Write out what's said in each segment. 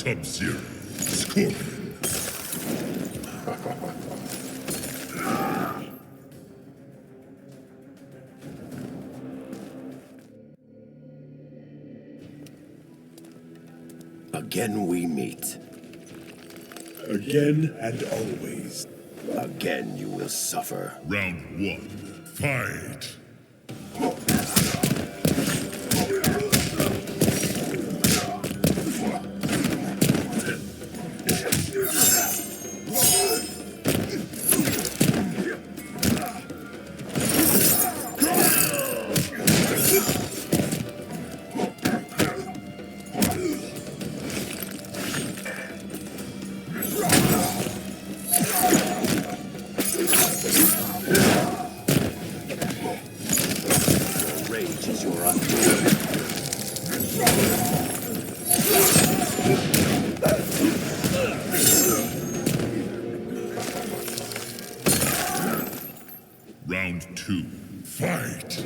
Sub-Zero, Scorpion. Again we meet. Again and always. Again you will suffer. Round 1, fight! Rage is your undoing. Round 2, fight!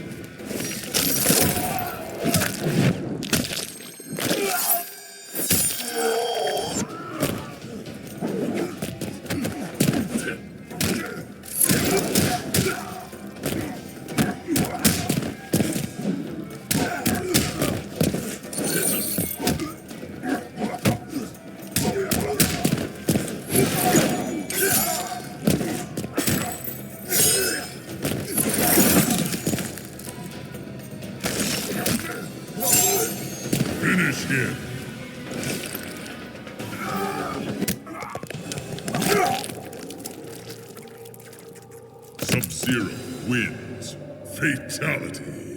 Finish him! Sub-Zero wins. Fatality.